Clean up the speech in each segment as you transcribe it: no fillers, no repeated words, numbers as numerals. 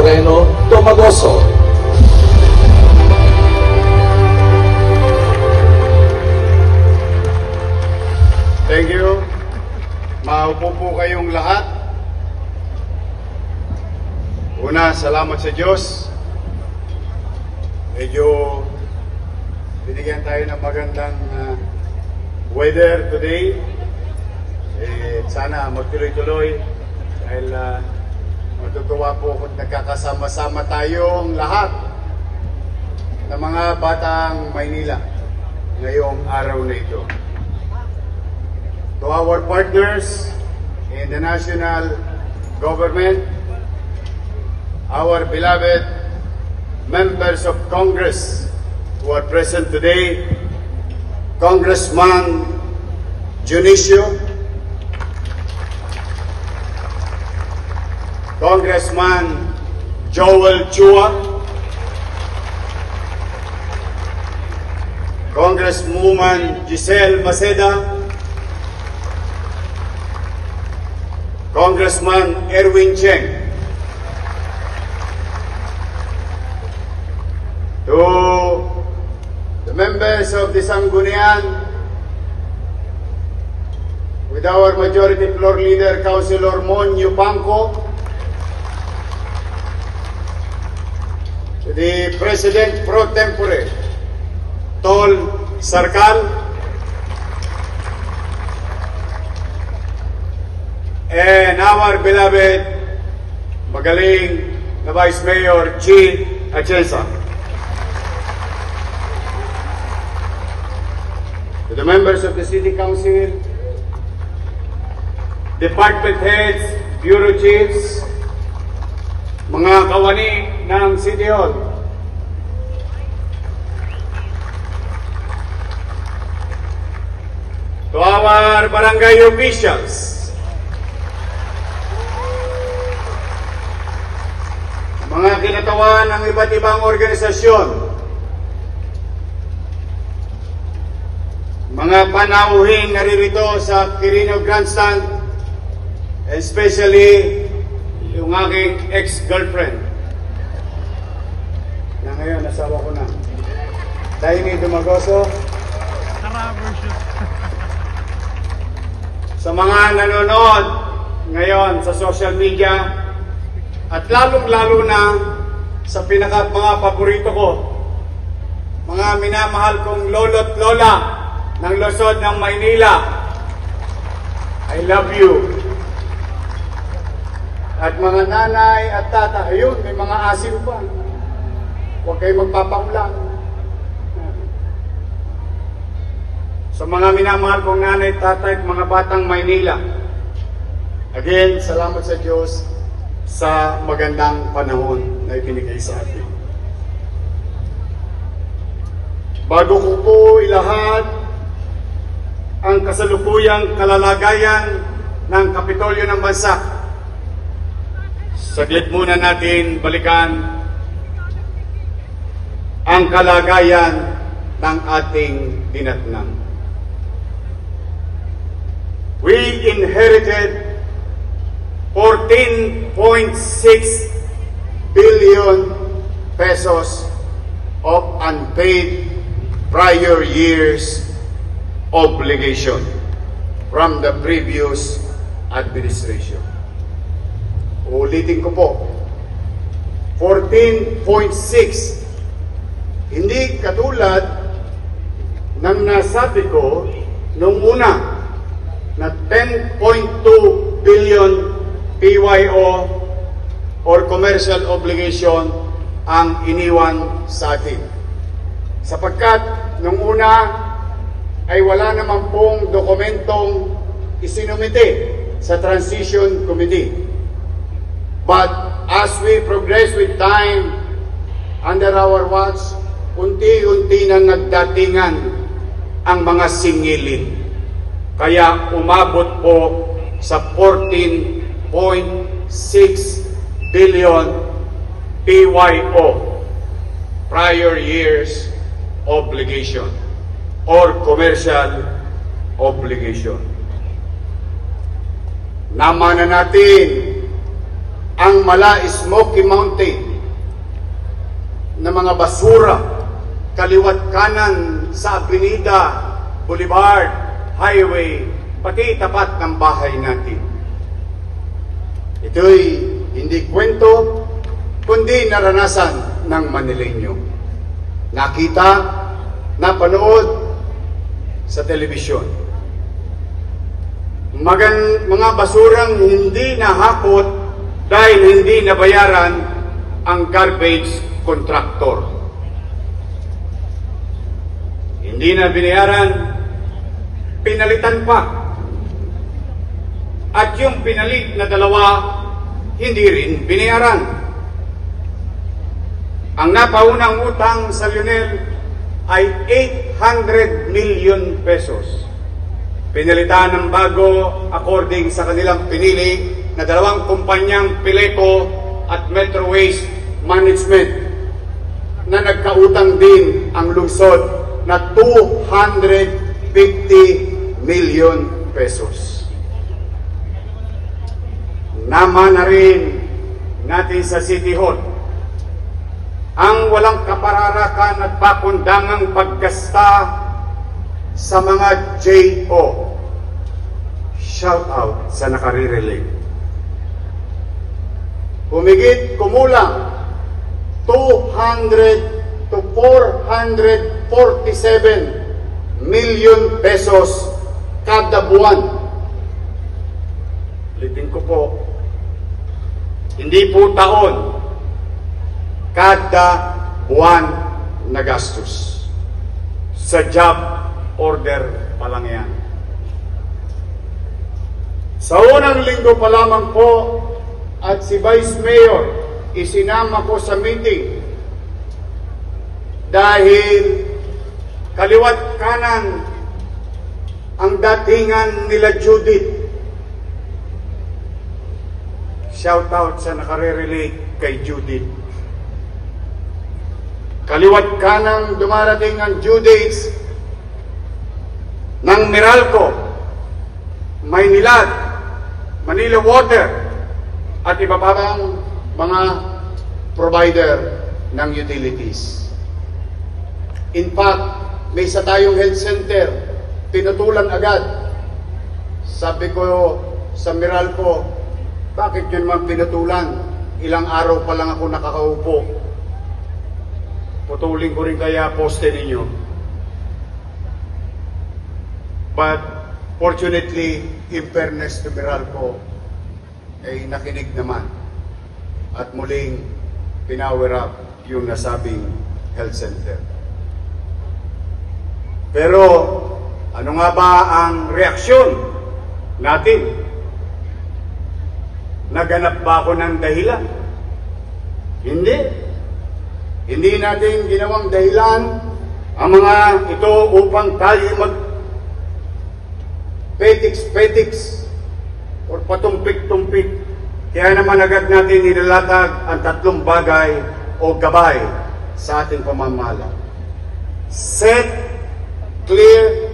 Nazareno Tomagoso. Thank you. Maupo po kayong lahat. Una, salamat sa Diyos. Medyo binigyan tayo ng magandang weather today. Sana magtuloy-tuloy dahil matutuwa po kung nagkakasama-sama tayong lahat ng mga batang Maynila ngayong araw na ito. To our partners in the national government, our beloved members of Congress who are present today, Congressman Junicio, Congressman Joel Chua, Congresswoman Giselle Maceda, Congressman Erwin Cheng, to the members of the Sangguniang, with our Majority Floor Leader, Councilor Mon Yupanco, to the President Pro Tempore, Tol Sarkal, and our beloved, magaling na Vice Mayor, Chi Atienza. To the members of the City Council, department heads, bureau chiefs, mga kawani ng City Hall, to our barangay officials, mga kinatawan ng iba't ibang organisasyon, mga panauhing naririto sa Quirino Grandstand, especially yung aking ex-girlfriend na ngayon asawa ko na, Daini Dumagoso. Sa mga nanonood ngayon sa social media, at lalong-lalo na sa mga paborito ko, mga minamahal kong lolo't lola ng lungsod ng Maynila, I love you. At mga nanay at tata, ayun, may mga asim pa. Huwag kayo magpapaulan. Sa mga minamahal kong nanay, tatay at mga batang Maynila, again, salamat sa Diyos sa magandang panahon na ibinigay sa atin. Bago ko po ilahad ang kasalukuyang kalalagayan ng Kapitolyo ng Bansa, saglit muna natin balikan ang kalagayan ng ating dinatnan. We inherited 14.6 billion pesos of unpaid prior years obligation from the previous administration. Ulitin ko po, 14.6. Hindi katulad ng nasabi ko nung una na 10.2 billion PYO or commercial obligation ang iniwan sa atin. Sapagkat nung una ay wala naman pong dokumentong isinumite sa Transition Committee. But as we progress with time under our watch, unti-unti na nagdatingan ang mga singilin. Kaya umabot po sa 14.6 billion PYO, prior years obligation or commercial obligation. Namana natin ang mala Smoky Mountain na mga basura kaliwat kanan sa Avenida, Boulevard, Highway, pati tapat ng bahay natin. Ito'y hindi kwento, kundi naranasan ng Manileño. Nakita, napanood sa telebisyon. Mga basurang hindi nahakot dahil hindi nabayaran ang garbage contractor. Hindi na binayaran, pinalitan pa. At yung pinalit na dalawa, hindi rin binayaran. Ang napaunang utang sa Lionel ay 800 million pesos. Pinalitan ng bago according sa kanilang pinili na dalawang kumpanyang Pileco at Metro Waste Management na nagkautang din ang lungsod na 250 million pesos. Naman na rin natin sa City Hall ang walang kapararakan at pakundangang paggasta sa mga JO. Shout out sa nakarirelate. Humigit kumulang 200 to 447 million pesos kada buwan. Ulitin ko po, hindi po taon, kada buwan na gastos. Sa job order pa lang yan. Sa unang linggo pa lamang po at si Vice Mayor isinama ko sa meeting dahil kaliwat kanan ang datingan nila Judith. Shout out sa nakarelate kay Judith. Kaliwat kanang dumarating ang due dates ng Meralco, Maynilad, Manila Water, at iba pa bang mga provider ng utilities. In fact, may isa tayong health center, pinutulan agad. Sabi ko sa Meralco, bakit yun naman pinutulan? Ilang araw pa lang ako nakakaupo. Putulin ko rin kaya poste ninyo. But fortunately, in fairness to Meralco, ay nakinig naman. At muling pinower up yung nasabing health center. Pero ano nga ba ang reaksyon natin? Naganap ba ako ng dahilan? Hindi. Hindi natin ginawang dahilan ang mga ito upang tayo petiks or patumpik-tumpik. Kaya naman agad natin nilalatag ang tatlong bagay o gabay sa ating pamamahala. Set clear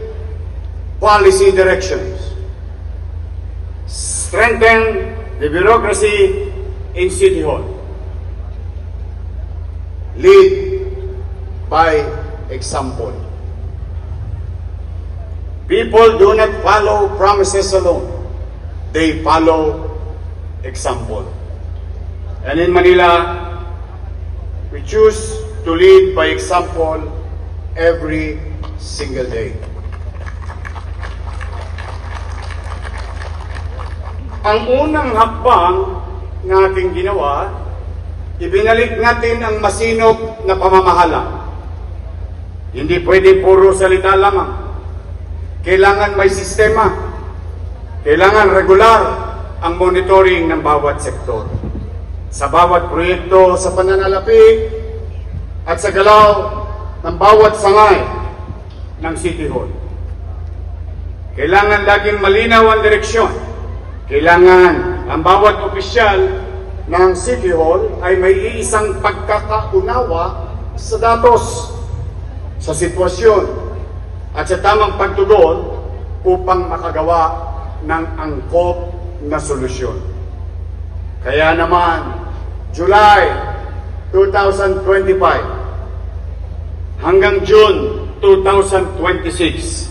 policy directions. Strengthen the bureaucracy in City Hall. Lead by example. People do not follow promises alone. They follow example. And in Manila, we choose to lead by example every single day. Ang unang hakbang na ating ginawa, ibinalik natin ang masinop na pamamahala. Hindi pwede puro salita lamang. Kailangan may sistema. Kailangan regular ang monitoring ng bawat sektor. Sa bawat proyekto sa pananalapi at sa galaw ng bawat sangay ng City Hall. Kailangan laging malinaw ang direksyon. Kailangan ang bawat opisyal ng City Hall ay may iisang pagkakaunawa sa datos, sa sitwasyon, at sa tamang pagtugon upang makagawa ng angkop na solusyon. Kaya naman, July 2025 hanggang June 2026,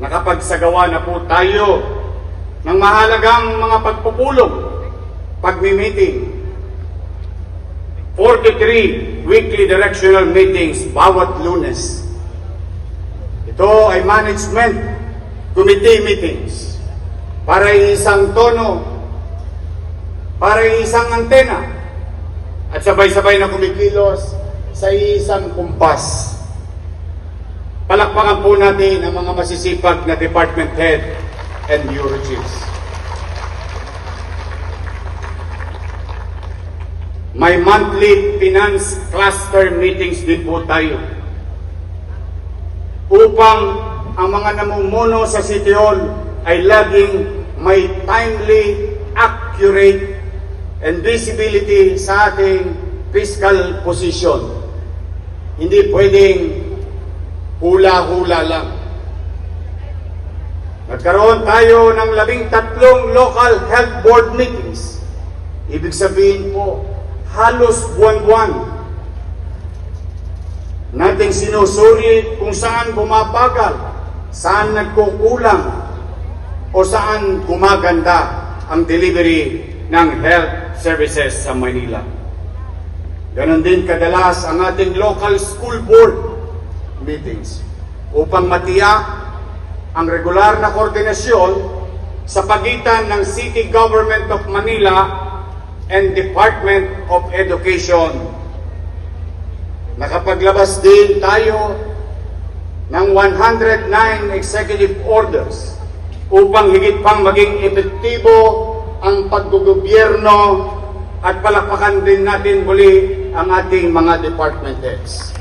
nakapagsagawa na po tayo ng mahalagang mga pagpupulong, pagmi-meeting, 43 weekly directional meetings bawat Lunes. Ito ay management committee meetings para isang tono, para isang antena, at sabay-sabay na kumikilos sa isang kumpas. Palakpakan po natin ang mga masisipag na department head and bureau chiefs. May monthly finance cluster meetings din po tayo upang ang mga namumuno sa City Hall ay laging may timely, accurate, and visibility sa ating fiscal position. Hindi pwedeng hula-hula lang. Nagkaroon tayo ng 13 local health board meetings. Ibig sabihin po, halos buwan-buwan nating sinusuri kung saan bumabagal, saan nagkukulang, o saan gumaganda ang delivery ng health services sa Manila. Ganon din kadalas ang ating local school board meetings upang matiyak ang regular na koordinasyon sa pagitan ng City Government of Manila and Department of Education. Nakapaglabas din tayo ng 109 executive orders upang higit pang maging epektibo ang paggogobyerno, at palakpakan din natin muli ang ating mga department heads.